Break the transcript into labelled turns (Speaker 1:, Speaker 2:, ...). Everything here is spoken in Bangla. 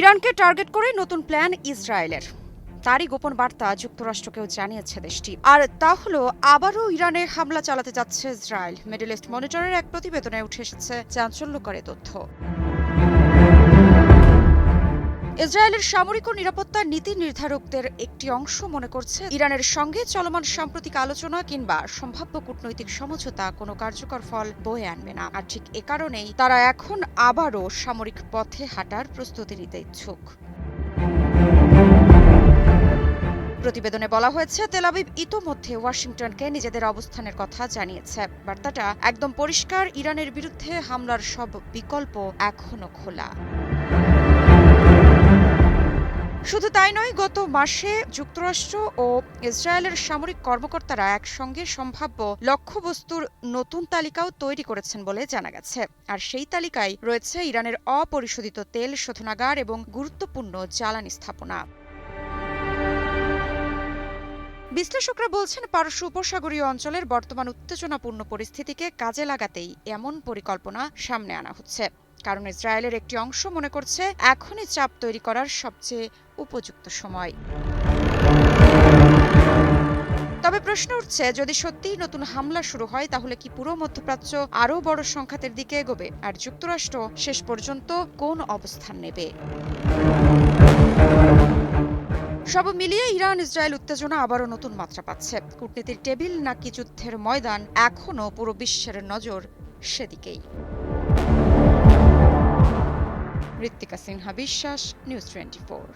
Speaker 1: ইরানকে টার্গেট করে নতুন প্ল্যান ইসরায়েলের। তারই গোপন বার্তা যুক্তরাষ্ট্রকেও জানিয়েছে দেশটি। আর তা হলো আবারও ইরানে হামলা চালাতে যাচ্ছে ইসরায়েল। মিডল ইস্ট মনিটরের এক প্রতিবেদনে উঠে এসেছে চাঞ্চল্যকর তথ্য। ইসরায়েলের সামরিক ও নিরাপত্তা নীতি নির্ধারকদের একটি অংশ মনে করছে ইরানের সঙ্গে চলমান সাম্প্রতিক আলোচনা কিংবা সম্ভাব্য কূটনৈতিক সমঝোতা কোনো কার্যকর ফল বয়ে আনবে না। আর ঠিক এ কারণেই তারা এখন আবারও সামরিক পথে হাঁটার প্রস্তুতি নিতে ইচ্ছুক। প্রতিবেদনে বলা হয়েছে, তেল আবিব ইতোমধ্যে ওয়াশিংটনকে নিজেদের অবস্থানের কথা জানিয়েছে। বার্তাটা একদম পরিষ্কার, ইরানের বিরুদ্ধে হামলার সব বিকল্প এখনো খোলা। শুধু তাই নয়, গত মাসে যুক্তরাষ্ট্র ও ইসরায়েলের সামরিক কর্মকর্তারা একসঙ্গে সম্ভাব্য লক্ষ্যবস্তুর নতুন তালিকাও তৈরি করেছেন বলে জানা গেছে। আর সেই তালিকায় রয়েছে ইরানের অপরিশোধিত তেল শোধনাগার এবং গুরুত্বপূর্ণ জ্বালানি স্থাপনা। বিশ্লেষকরা বলছেন, পারস্য উপসাগরীয় অঞ্চলের বর্তমান উত্তেজনাপূর্ণ পরিস্থিতিকে কাজে লাগাতেই এমন পরিকল্পনা সামনে আনা হচ্ছে। কারণ ইসরায়েলের একটি অংশ মনে করছে এখনই চাপ তৈরি করার সবচেয়ে উপযুক্ত সময়। তবে প্রশ্ন উঠছে, যদি সত্যিই নতুন হামলা শুরু হয় তাহলে কি পুরো মধ্যপ্রাচ্য আরও বড় সংঘাতের দিকে এগোবে? আর যুক্তরাষ্ট্র শেষ পর্যন্ত কোন অবস্থান নেবে? সব মিলিয়ে ইরান ইসরায়েল উত্তেজনা আবারও নতুন মাত্রা পাচ্ছে। কূটনীতির টেবিল নাকি যুদ্ধের ময়দান, এখনও পুরো বিশ্বের নজর সেদিকেই। ঋত্বিকা সিনহা বিশ্বাস, নিউজ 24।